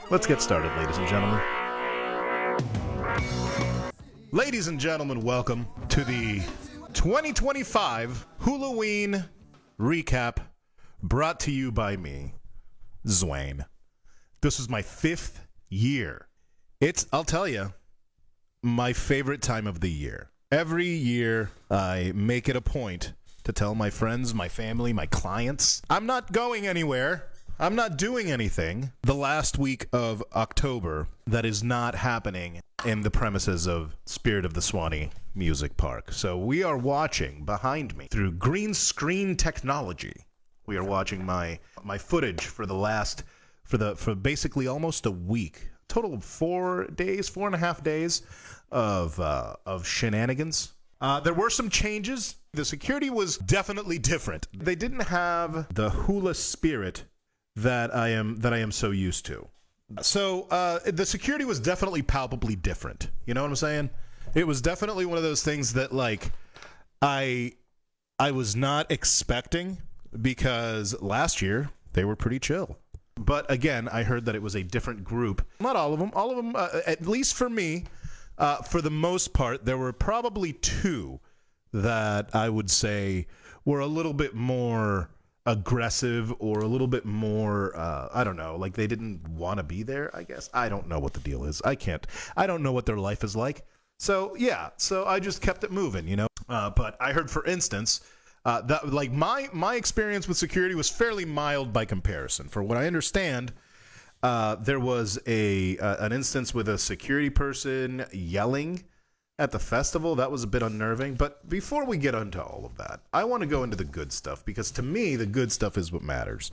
Let's get started, ladies and gentlemen. Ladies and gentlemen, welcome to the 2025 Hulaween recap brought to you by me, Zwain. This is my 5th year. I'll tell you, my favorite time of the year. Every year, I make it a point to tell my friends, my family, my clients, I'm not going anywhere. I'm not doing anything the last week of October that is not happening in the premises of Spirit of the Swanee Music Park. So we are watching behind me through green screen technology. We are watching my footage for basically almost a week. Total of 4.5 days of shenanigans. There were some changes. The security was definitely different. They didn't have the Hula spirit that I am so used to. So the security was definitely palpably different. You know what I'm saying? It was definitely one of those things that like I was not expecting, because last year they were pretty chill. But again, I heard that it was a different group. Not all of them. All of them, at least for me, for the most part, there were probably 2 that I would say were a little bit more aggressive or a little bit more, I don't know, like they didn't want to be there, I guess. I don't know what the deal is. I don't know what their life is like. So, yeah, so I just kept it moving, you know. But I heard, for instance, that like my experience with security was fairly mild by comparison. For what I understand, there was an instance with a security person yelling at the festival. That was a bit unnerving. But before we get into all of that, I want to go into the good stuff, because to me, the good stuff is what matters.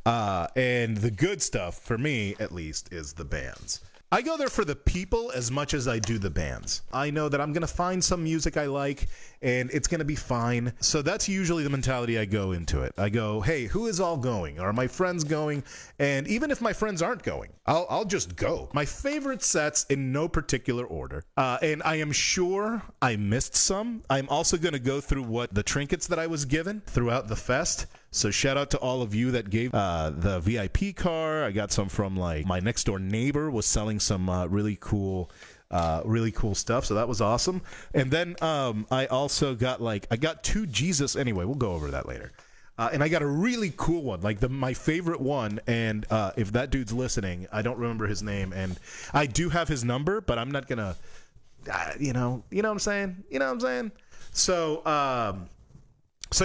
And the good stuff, for me at least, is the bands. I go there for the people as much as I do the bands. I know that I'm going to find some music I like, and it's going to be fine. So that's usually the mentality I go into it. I go, hey, who is all going? Are my friends going? And even if my friends aren't going, I'll just go. My favorite sets in no particular order. And I am sure I missed some. I'm also going to go through what the trinkets that I was given throughout the fest. So shout out to all of you that gave the VIP car. I got some from like my next door neighbor was selling some really cool stuff. So that was awesome. And then I also got I got 2 Jesus. Anyway, we'll go over that later. And I got a really cool one, like my favorite one. And if that dude's listening, I don't remember his name, and I do have his number, but I'm not gonna, you know what I'm saying? You know what I'm saying? So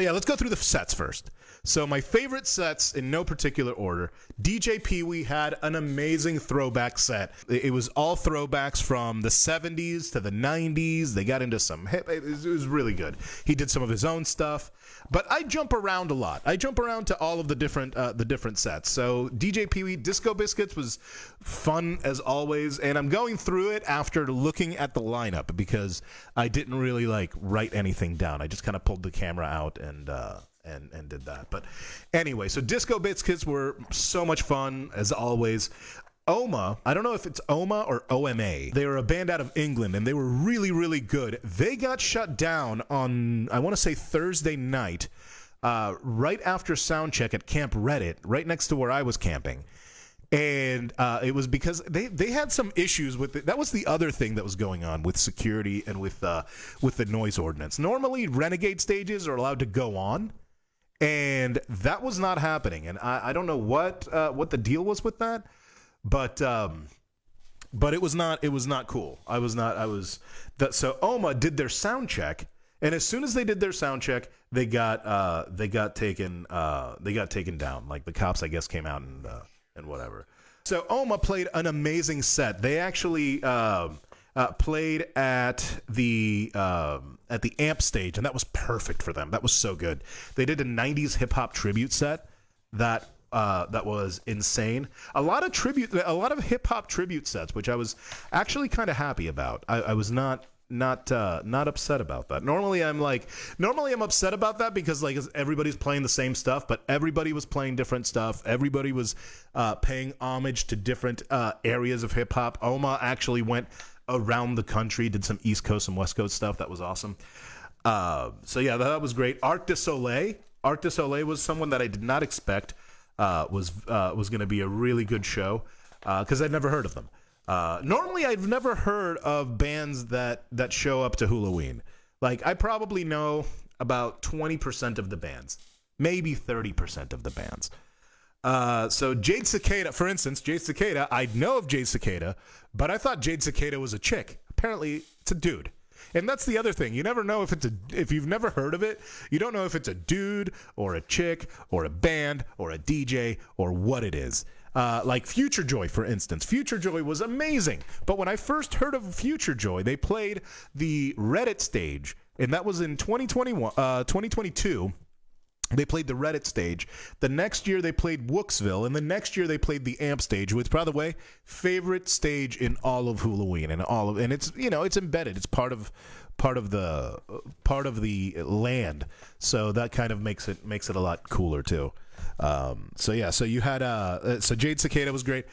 yeah, let's go through the sets first. So my favorite sets in no particular order. DJ Pee-wee had an amazing throwback set. It was all throwbacks from the 70s to the 90s. They got into some hip. It was really good. He did some of his own stuff. But I jump around a lot. I jump around to all of the different sets. So DJ Pee-wee, Disco Biscuits was fun as always. And I'm going through it after looking at the lineup, because I didn't really write anything down. I just kind of pulled the camera out and did that. But anyway, so Disco Biscuits were so much fun as always. Oma, I don't know if it's Oma or OMA. They were a band out of England, and they were really, really good. They got shut down on, I want to say, Thursday night, right after soundcheck at Camp Reddit, right next to where I was camping. And it was because they had some issues with it. That was the other thing that was going on with security and with the noise ordinance. Normally, Renegade stages are allowed to go on, and that was not happening. And I don't know what the deal was with that. But it was not cool. So Oma did their sound check, and as soon as they did their sound check, they got taken down. Like the cops, I guess, came out and whatever. So Oma played an amazing set. They actually played at the amp stage, and that was perfect for them. That was so good. They did a 90s hip hop tribute set that was insane. A lot of hip hop tribute sets, which I was actually kind of happy about. I was not upset about that. Normally I'm upset about that because everybody's playing the same stuff, but everybody was playing different stuff. Everybody was paying homage to different areas of hip hop. Oma actually went around the country, did some East Coast and West Coast stuff. That was awesome. So yeah, that was great. Arc de Soleil was someone that I did not expect was going to be a really good show. because I'd never heard of them. Normally, I've never heard of bands that show up to Hulaween. Like, I probably know about 20% of the bands, maybe 30% of the bands. So Jade Cicada, for instance, Jade Cicada, I know of Jade Cicada, but I thought Jade Cicada was a chick. Apparently, it's a dude. And that's the other thing. You never know if you've never heard of it, you don't know if it's a dude or a chick or a band or a DJ or what it is. Like Future Joy, for instance. Future Joy was amazing. But when I first heard of Future Joy, they played the Reddit stage, and that was in 2022. They played the Reddit stage. The next year they played Wooksville, and the next year they played the Amp stage, which, by the way, favorite stage in all of Hulaween, and it's it's embedded. It's part of the land, so that kind of makes it a lot cooler too. So you had so Jade Cicada was great.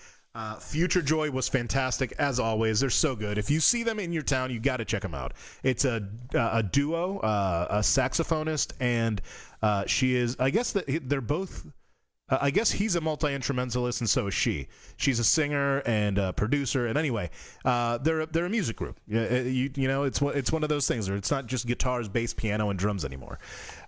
Future Joy was fantastic, as always. They're so good. If you see them in your town, you got to check them out. It's a duo, a saxophonist, and she is, I guess that they're both, I guess he's a multi-instrumentalist, and so is she. She's a singer and a producer, and anyway, they're a music group. It's one of those things where it's not just guitars, bass, piano, and drums anymore.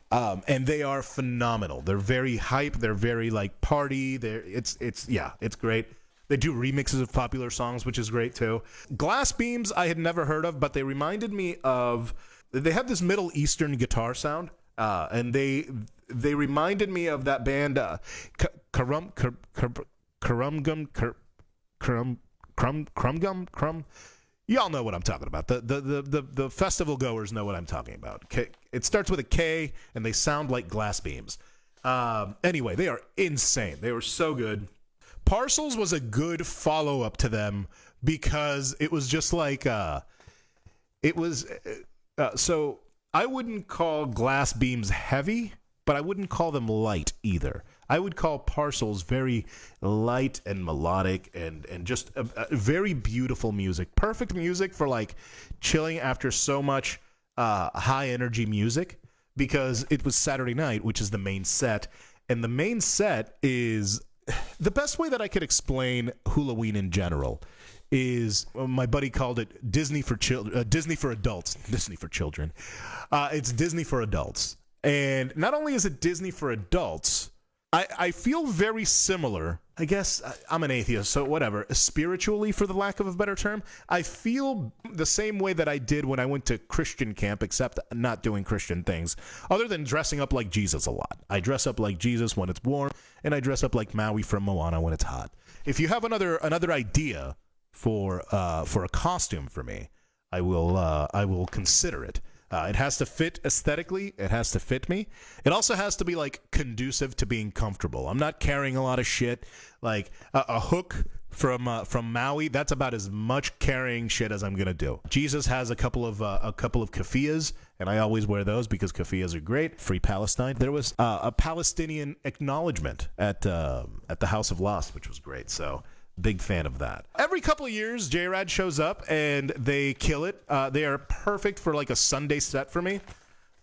And they are phenomenal. They're very hype. They're very like party. It's great. They do remixes of popular songs, which is great too. Glass Beams I had never heard of, but they reminded me of. They have this Middle Eastern guitar sound, and they reminded me of that band Crumgum. Y'all know what I'm talking about. The festival goers know what I'm talking about. It starts with a K, and they sound like Glass Beams. Anyway, they are insane. They were so good. Parcels was a good follow-up to them because it was just like so I wouldn't call Glass Beams heavy, but I wouldn't call them light either. I would call Parcels very light and melodic and just a very beautiful music. Perfect music for like chilling after so much high energy music, because it was Saturday night, which is the main set, and the main set is the best way that I could explain Hulaween in general is my buddy called it Disney for Disney for adults. Disney for children. It's Disney for adults. And not only is it Disney for adults, I feel very similar. I guess I'm an atheist, so whatever. Spiritually, for the lack of a better term, I feel the same way that I did when I went to Christian camp, except not doing Christian things, other than dressing up like Jesus a lot. I dress up like Jesus when it's warm, and I dress up like Maui from Moana when it's hot. If you have another idea for a costume for me, I will consider it. It has to fit aesthetically. It has to fit me. It also has to be like conducive to being comfortable. I'm not carrying a lot of shit. Like a hook from Maui. That's about as much carrying shit as I'm gonna do. Jesus has a couple of keffiyehs, and I always wear those because keffiyehs are great. Free Palestine. There was a Palestinian acknowledgement at the House of Lost, which was great. So. Big fan of that. Every couple of years, J-Rad shows up and they kill it. They are perfect for like a Sunday set for me.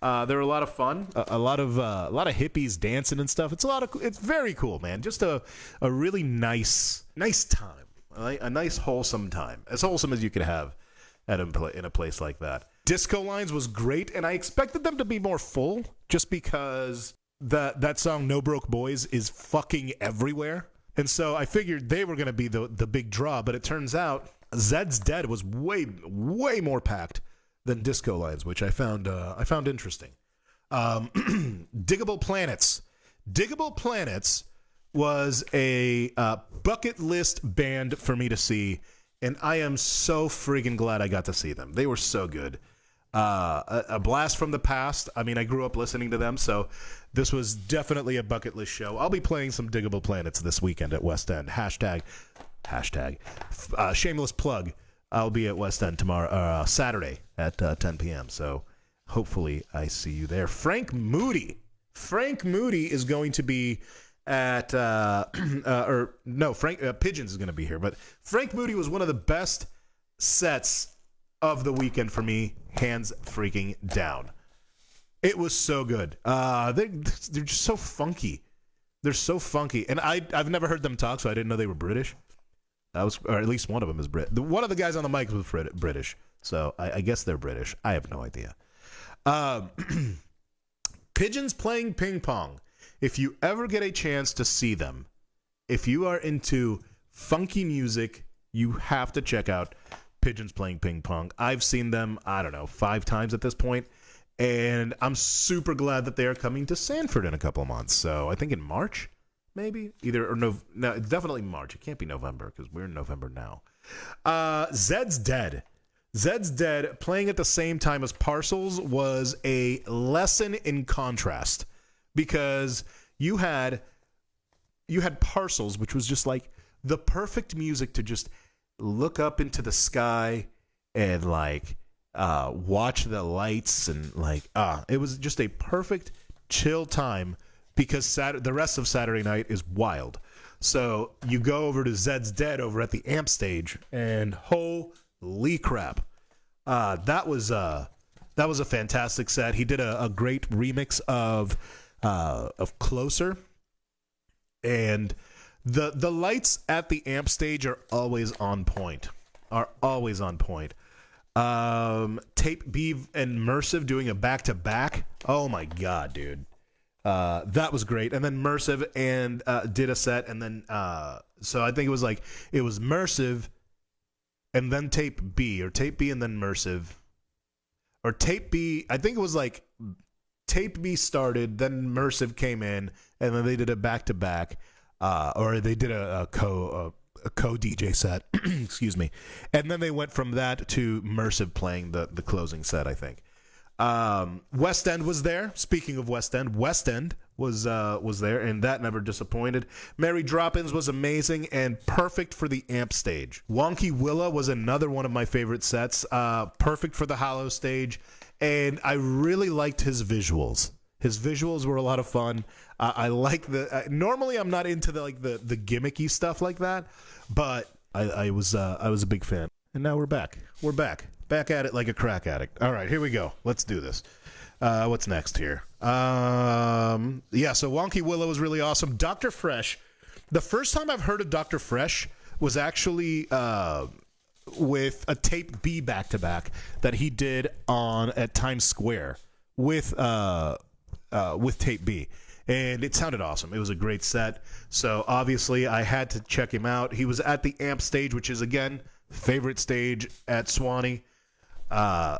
They're a lot of fun. A lot of hippies dancing and stuff. It's very cool, man. Just a really nice time. Right? A nice wholesome time. As wholesome as you could have in a place like that. Disco Lines was great, and I expected them to be more full just because that song No Broke Boys is fucking everywhere. And so I figured they were going to be the big draw, but it turns out Zed's Dead was way more packed than Disco Lines, which I found interesting. Diggable Planets. Diggable Planets was a bucket list band for me to see, and I am so friggin' glad I got to see them. They were so good. A blast from the past. I mean, I grew up listening to them, so this was definitely a bucket list show. I'll be playing some Diggable Planets this weekend at West End. Hashtag shameless plug. I'll be at West End tomorrow, Saturday at 10 p.m. So hopefully I see you there. Frank Moody is going to be at Pigeons is going to be here, but Frank Moody was one of the best sets of the weekend for me, hands freaking down. It was so good. They're just so funky. They're so funky, and I've never heard them talk, so I didn't know they were British. or at least one of them is Brit. One of the guys on the mic was British, so I guess they're British. I have no idea. Pigeons playing ping pong. If you ever get a chance to see them, if you are into funky music, you have to check out Pigeons playing ping pong. I've seen them, I don't know, 5 times at this point, and I'm super glad that they are coming to Sanford in a couple of months. So I think in March. Maybe no, it's definitely March. It can't be November because we're in November now. Zed's Dead. Zed's Dead playing at the same time as Parcels was a lesson in contrast because you had Parcels, which was just like the perfect music to just look up into the sky and like watch the lights and like it was just a perfect chill time. Because the rest of Saturday night is wild. So you go over to Zed's Dead over at the Amp stage, and holy crap. That was a fantastic set. He did a great remix of Closer. And the lights at the Amp stage are always on point. Tape B and Mersive doing a back-to-back. Oh my God, dude. That was great. And then Mersive and did a set, and then so I think it was Mersive and then Tape B, or Tape B and then Mersive, or Tape B. I think it was like Tape B started, then Mersive came in, and then they did a back to back, or they did a co DJ set. Excuse me, and then they went from that to Mersive playing the closing set, I think. West End was there. Speaking of West End was there, and that never disappointed. Merry Drop-Ins was amazing and perfect for the Amp stage. Wonky Willa was another one of my favorite sets, perfect for the Hollow stage, and I really liked his visuals. His visuals were a lot of fun. I like normally I'm not into the gimmicky stuff like that, but I was a big fan. And now we're back. Back at it like a crack addict. All right, here we go. Let's do this. What's next here? So Wonky Willow was really awesome. Dr. Fresh. The first time I've heard of Dr. Fresh was actually with a Tape B back-to-back that he did at Times Square with Tape B. And it sounded awesome. It was a great set. So obviously I had to check him out. He was at the Amp stage, which is, again, favorite stage at Swanee.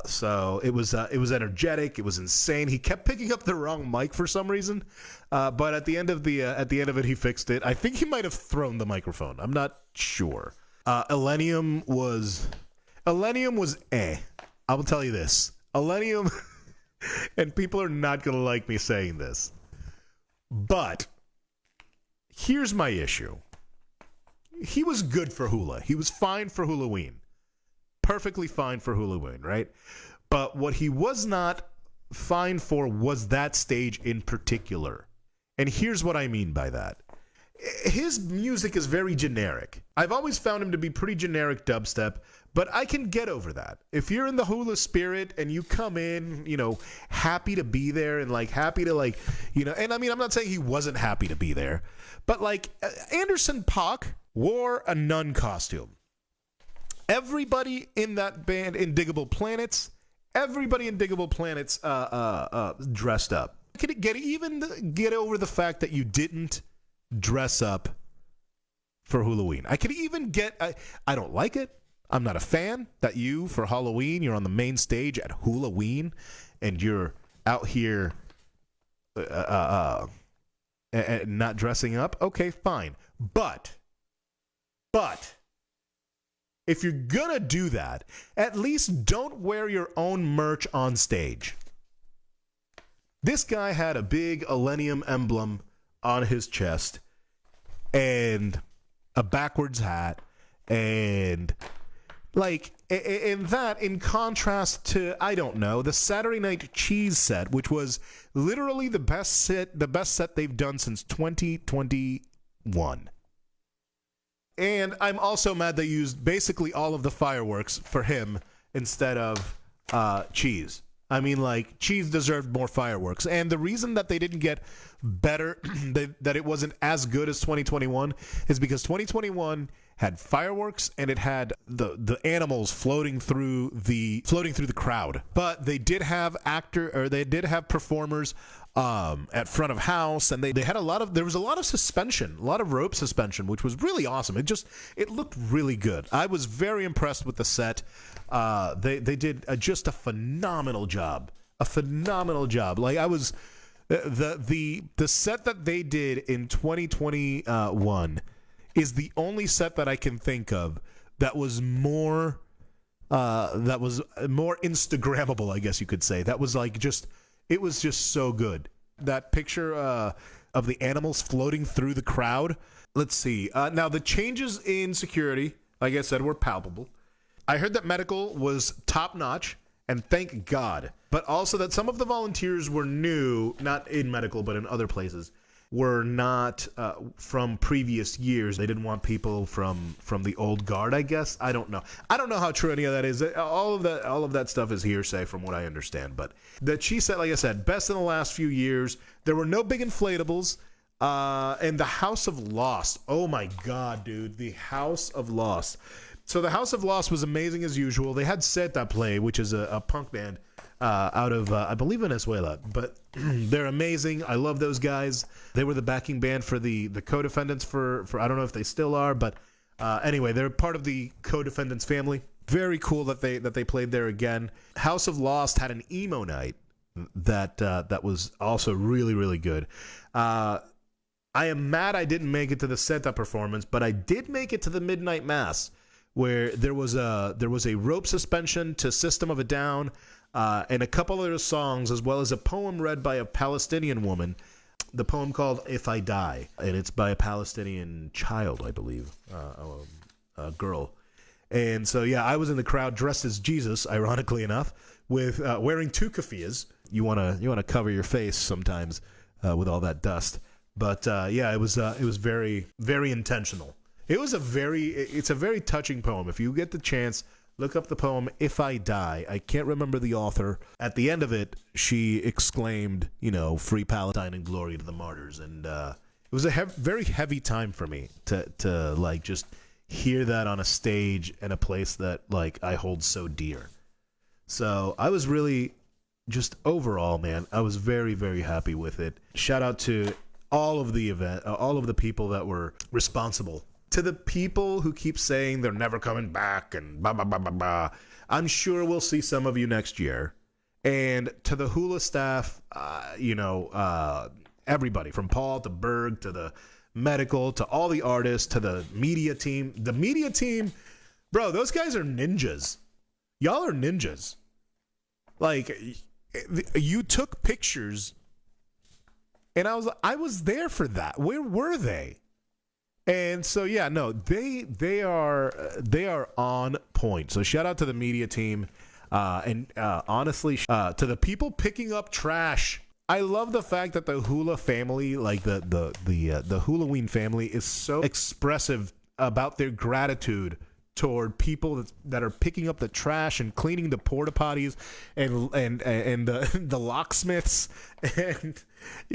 So it was energetic. It was insane. He kept picking up the wrong mic for some reason, but at the end of it, he fixed it. I think he might have thrown the microphone. I'm not sure. Nnium was I will tell you this. Nnium, and people are not gonna like me saying this, but here's my issue. He was good for Hula. He was fine for Hulaween. Perfectly fine for Hulaween, right? But what he was not fine for was that stage in particular. And here's what I mean by that. His music is very generic. I've always found him to be pretty generic dubstep, but I can get over that. If you're in the Hula spirit and you come in, happy to be there and happy to and I mean, I'm not saying he wasn't happy to be there, but Anderson .Paak wore a nun costume. Everybody in that band, Indiggable Planets, dressed up. Can it get over the fact that you didn't dress up for Hulaween? I could even get, I don't like it. I'm not a fan that for Halloween, you're on the main stage at Hulaween and you're out here not dressing up. Okay, fine. But if you're gonna do that, at least don't wear your own merch on stage. This guy had a big nnium emblem on his chest and a backwards hat, and in contrast to, I don't know, the Saturday Night Cheese set, which was literally the best set they've done since 2021. And I'm also mad they used basically all of the fireworks for him instead of Cheese. I mean, Cheese deserved more fireworks. And the reason that they didn't get better, that it wasn't as good as 2021, is because 2021 had fireworks, and it had the animals floating through the crowd. But they did have performers at front of house, and they had there was a lot of suspension, a lot of rope suspension, which was really awesome. It looked really good. I was very impressed with the set. They did just a phenomenal job. Like, I was the set that they did in 2021 is the only set that I can think of that was more Instagrammable, I guess you could say. That was like it was just so good. That picture of the animals floating through the crowd. Let's see. Now, the changes in security, like I said, were palpable. I heard that medical was top notch, and thank God. But also that some of the volunteers were new, not in medical, but in other places, were not from previous years. They didn't want people from the old guard, I guess. I don't know how true any of that is. All of that stuff is hearsay from what I understand. But that she said, like I said, best in the last few years. There were no big inflatables. And the House of Lost. Oh my God, dude. The House of Lost. So the House of Lost was amazing as usual. They had Zeta Play, which is a punk band out of, I believe, Venezuela. But they're amazing. I love those guys. They were the backing band for the co-defendants for I don't know if they still are, but anyway, they're part of the co-defendants family. Very cool that they played there again. House of Lost had an emo night that was also really, really good. I am mad I didn't make it to the setup performance, but I did make it to the Midnight Mass, where there was a rope suspension to System of a Down, and a couple other songs, as well as a poem read by a Palestinian woman, the poem called If I Die, and it's by a Palestinian child, I believe, a girl. And so, yeah, I was in the crowd dressed as Jesus, ironically enough, with wearing two keffiyehs. You wanna cover your face sometimes with all that dust. But yeah, it was very, very intentional. It's a very touching poem. If you get the chance, look up the poem If I Die. I can't remember the author. At the end of it, she exclaimed, free Palestine and glory to the martyrs. And it was a very heavy time for me to like just hear that on a stage in a place that like I hold so dear. So I was really just overall, man, I was very, very happy with it. Shout out to all of the people that were responsible. To the people who keep saying they're never coming back and blah, blah, blah, blah, blah. I'm sure we'll see some of you next year. And to the Hula staff, everybody from Paul to Berg to the medical to all the artists to the media team. The media team, bro, those guys are ninjas. Y'all are ninjas. Like, you took pictures, and I was there for that. Where were they? And so, yeah, no, they are on point. So shout out to the media team, and honestly, to the people picking up trash. I love the fact that the Hula family, like the Hulaween family, is so expressive about their gratitude toward people that are picking up the trash and cleaning the porta potties and the locksmiths, and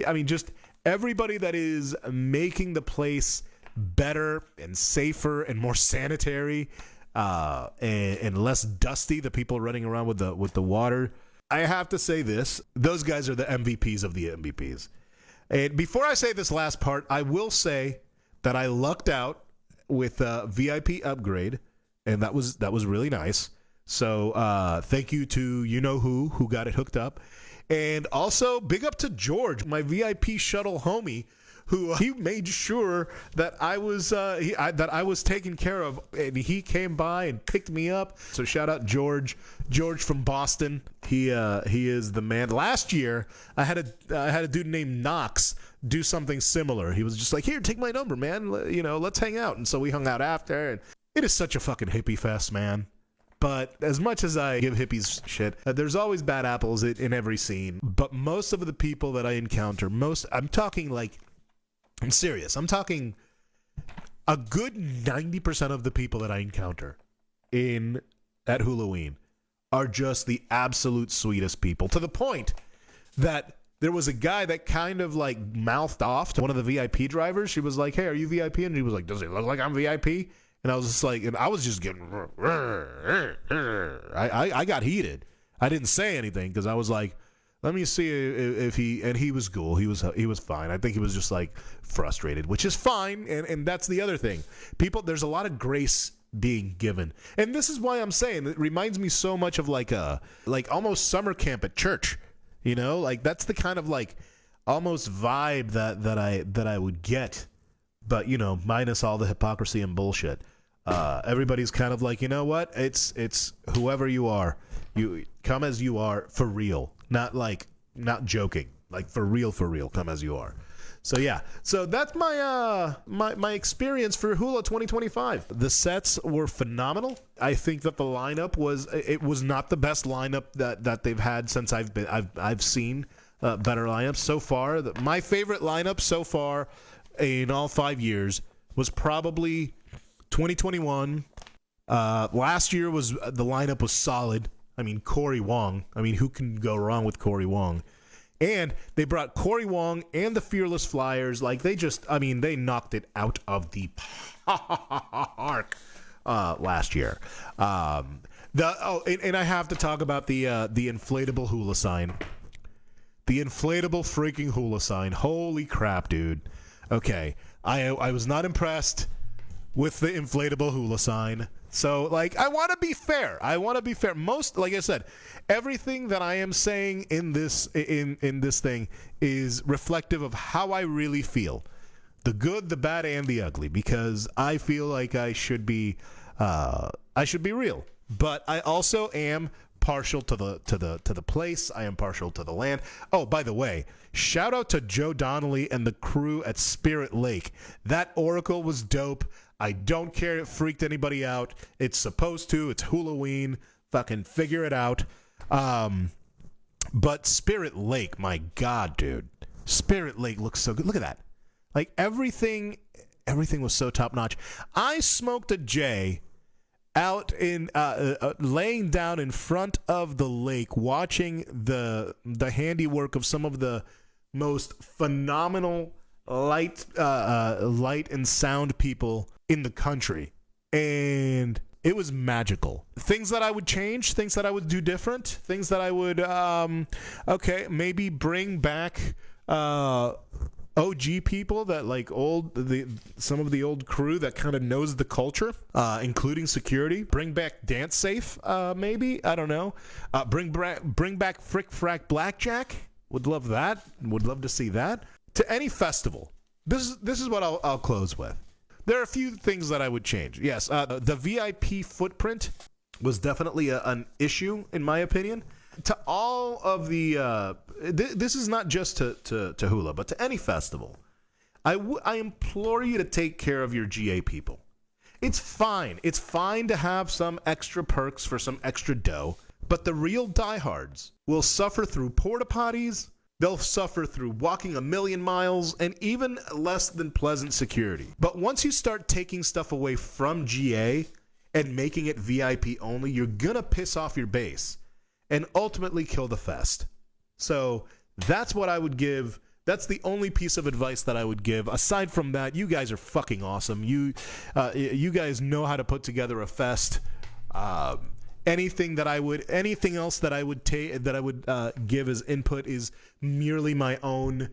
I mean just everybody that is making the place better and safer and more sanitary and less dusty. The people running around with the water. I have to say this: those guys are the MVPs of the MVPs. And before I say this last part, I will say that I lucked out with a VIP upgrade, and that was really nice. So thank you to who got it hooked up, and also big up to George, my VIP shuttle homie, who he made sure that I was taken care of, and he came by and picked me up. So shout out George from Boston. He is the man. Last year I had a dude named Knox do something similar. He was just like, here, take my number, man. Let's hang out. And so we hung out after. And it is such a fucking hippie fest, man. But as much as I give hippies shit, there's always bad apples in every scene. But most of the people that I encounter, I'm serious. I'm talking a good 90% of the people that I encounter at Hulaween are just the absolute sweetest people, to the point that there was a guy that kind of like mouthed off to one of the VIP drivers. She was like, hey, are you VIP? And he was like, does it look like I'm VIP? And I was just like, and I was just getting, I got heated. I didn't say anything because I was like, let me see if he, and he was cool. He was fine. I think he was just like frustrated, which is fine. And that's the other thing. There's a lot of grace being given. And this is why I'm saying it reminds me so much of like almost summer camp at church. You know, like that's the kind of like almost vibe that I would get. But, you know, minus all the hypocrisy and bullshit. Everybody's kind of like, you know what? It's whoever you are. You come as you are for real. Not joking. Like for real, come as you are. So yeah. So that's my my experience for Hula 2025. The sets were phenomenal. I think that the lineup was not the best lineup that they've had since I've seen better lineups so far. My favorite lineup so far in all 5 years was probably 2021. Last year the lineup was solid. I mean, Corey Wong. I mean, who can go wrong with Corey Wong? And they brought Corey Wong and the Fearless Flyers. Like they knocked it out of the park last year. And I have to talk about the inflatable hula sign. The inflatable freaking hula sign. Holy crap, dude. Okay, I was not impressed with the inflatable hula sign. So, like, I want to be fair. Most, like I said, everything that I am saying in this thing is reflective of how I really feel. The good, the bad, and the ugly. Because I feel like I should be real. But I also am partial to the place. I am partial to the land. Oh, by the way, shout out to Joe Donnelly and the crew at Spirit Lake. That Oracle was dope. I don't care if it freaked anybody out. It's supposed to. It's Hulaween. Fucking figure it out. But Spirit Lake, my God, dude. Spirit Lake looks so good. Look at that. Like everything was so top notch. I smoked a J out in laying down in front of the lake, watching the handiwork of some of the most phenomenal light and sound people in the country, and it was magical. Things that I would change, things that I would do different, things that I would maybe bring back OG people that like some of the old crew that kind of knows the culture, including security. Bring back Dance Safe, maybe, I don't know. Bring back Frick Frack Blackjack. Would love that. Would love to see that. To any festival. This is what I'll close with. There are a few things that I would change. Yes, the VIP footprint was definitely an issue, in my opinion. To all of the... this is not just to Hula, but to any festival. I implore you to take care of your GA people. It's fine. It's fine to have some extra perks for some extra dough, but the real diehards will suffer through porta potties. They'll suffer through walking a million miles and even less than pleasant security. But once you start taking stuff away from GA and making it VIP only, you're gonna piss off your base and ultimately kill the fest. So that's what I would give. That's the only piece of advice that I would give. Aside from that, you guys are fucking awesome. You guys know how to put together a fest. Anything else that I would give as input is merely my own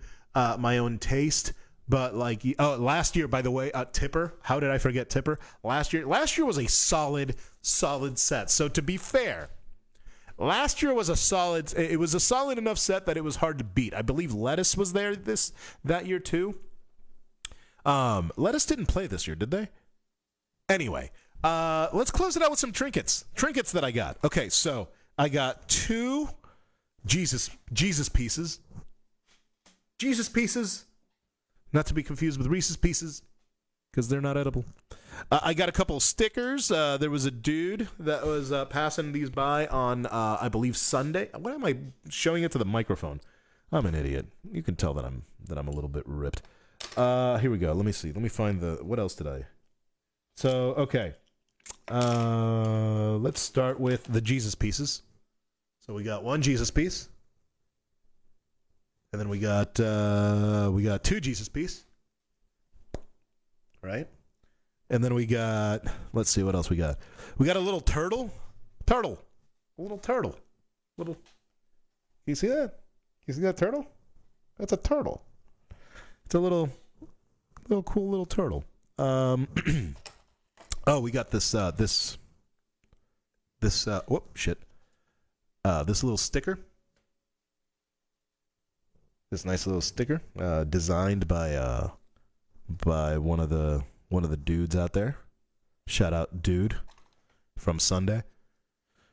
taste. But like, last year, by the way, Tipper. How did I forget Tipper? Last year was a solid set. So to be fair, last year was a solid enough set that it was hard to beat. I believe Lettuce was there that year too. Lettuce didn't play this year, did they? Anyway. Let's close it out with some trinkets that I got. Okay, so I got 2 Jesus pieces, not to be confused with Reese's Pieces, because they're not edible. I got a couple of stickers. There was a dude that was passing these by on, I believe, Sunday. Why am I showing it to the microphone? I'm an idiot. You can tell that I'm a little bit ripped. Here we go. Let me see. Let me find what else did I? So, okay. Let's start with the Jesus pieces. So we got 1 Jesus piece, and then we got 2 Jesus piece, right? And then we got, let's see what else we got. We got a little turtle. A little turtle. You see that? You see that turtle? That's a turtle. It's a little cool little turtle. Oh, we got this this little sticker. This nice little sticker, designed by one of the dudes out there. Shout out, dude, from Sunday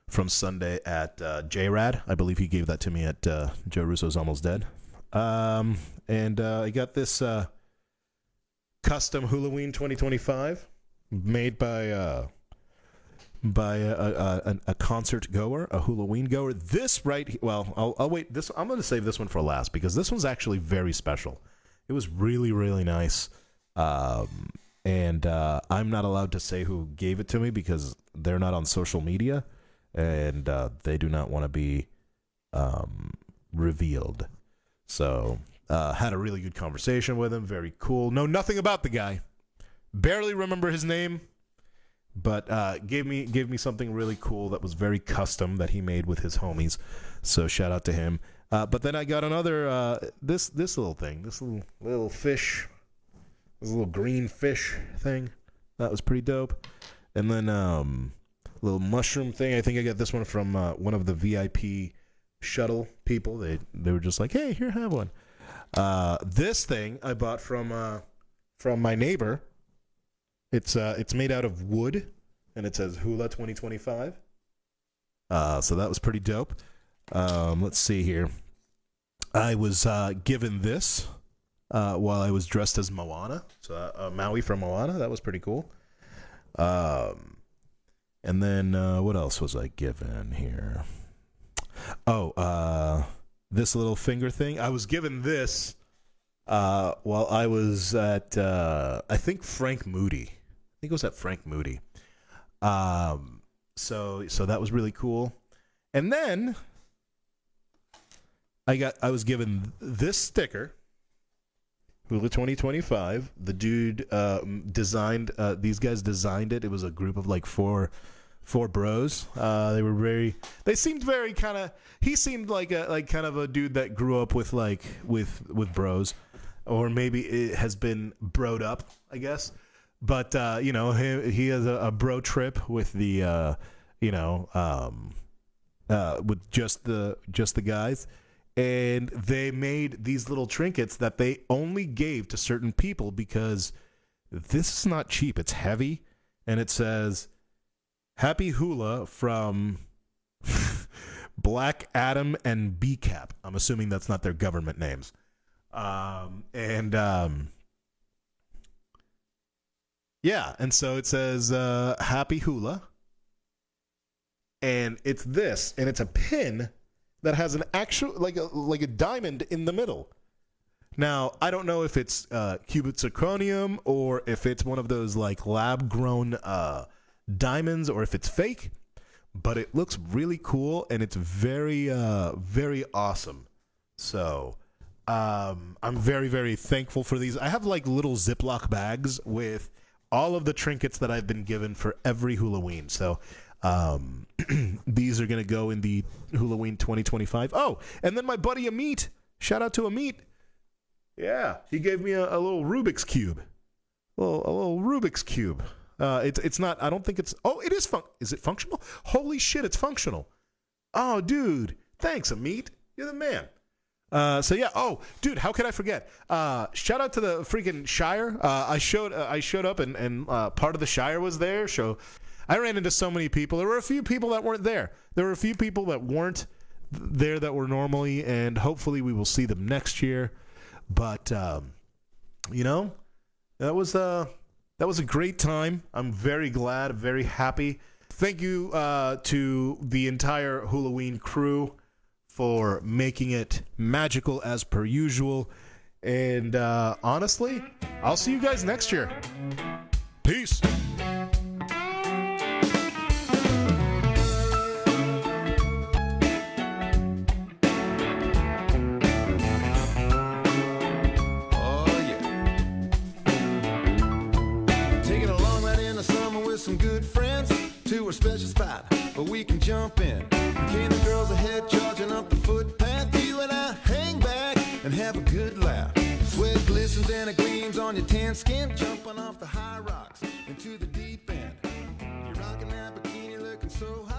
at JRAD. I believe he gave that to me at Joe Russo's Almost Dead. And I got this custom Hulaween 2025 made by a concert goer, a Hulaween goer. This I'll wait. I'm going to save this one for last because this one's actually very special. It was really, really nice. And I'm not allowed to say who gave it to me because they're not on social media, and they do not want to be revealed. So had a really good conversation with him. Very cool. Know nothing about the guy. Barely remember his name, but gave me something really cool that was very custom that he made with his homies. So shout out to him. But then I got another this little thing, this little fish. This little green fish thing. That was pretty dope. And then little mushroom thing. I think I got this one from one of the VIP shuttle people. They were just like, hey, here, have one. This thing I bought from my neighbor. It's made out of wood, and it says Hula 2025. So that was pretty dope. Let's see here. I was given this while I was dressed as Moana. So Maui from Moana. That was pretty cool. And then what else was I given here? Oh, this little finger thing. I was given this while I was at I think Frank Moody. I think it was at Frank Moody. So that was really cool. And then I was given this sticker. Hula 2025. The dude designed. These guys designed it. It was a group of like four bros. They seemed very kind of. He seemed like kind of a dude that grew up with bros, or maybe it has been broed up, I guess. But he has a bro trip with the with just the guys. And they made these little trinkets that they only gave to certain people because this is not cheap. It's heavy. And it says, Happy Hula from Black Adam and BCAP. I'm assuming that's not their government names. Yeah. And so it says, Happy Hula. And it's this. And it's a pin that has an actual, like a diamond in the middle. Now, I don't know if it's cubic zirconium or if it's one of those like lab-grown diamonds or if it's fake, but it looks really cool and it's very, very awesome. So, I'm very, very thankful for these. I have like little Ziploc bags with all of the trinkets that I've been given for every Hulaween. So, these are going to go in the Hulaween 2025. Oh, and then my buddy Amit, shout out to Amit. Yeah, he gave me a little Rubik's Cube. A little Rubik's Cube. It's not, I don't think it's, oh, it is is it functional? Holy shit, it's functional. Oh, dude, thanks, Amit. You're the man. So yeah, oh, dude, how could I forget? Shout out to the freaking Shire. I showed up and part of the Shire was there, so I ran into so many people. There were a few people that weren't there. There were a few people that weren't there that were normally, and hopefully we will see them next year. But that was a great time. I'm very glad, very happy. Thank you to the entire Hulaween crew for making it magical as per usual. And honestly, I'll see you guys next year. Peace. Taking a long to a special spot where we can jump in. The girls ahead charging up the footpath. You and I hang back and have a good laugh. Sweat glistens and it gleams on your tan skin, jumping off the high rocks into the deep end. You're rocking that bikini looking so high.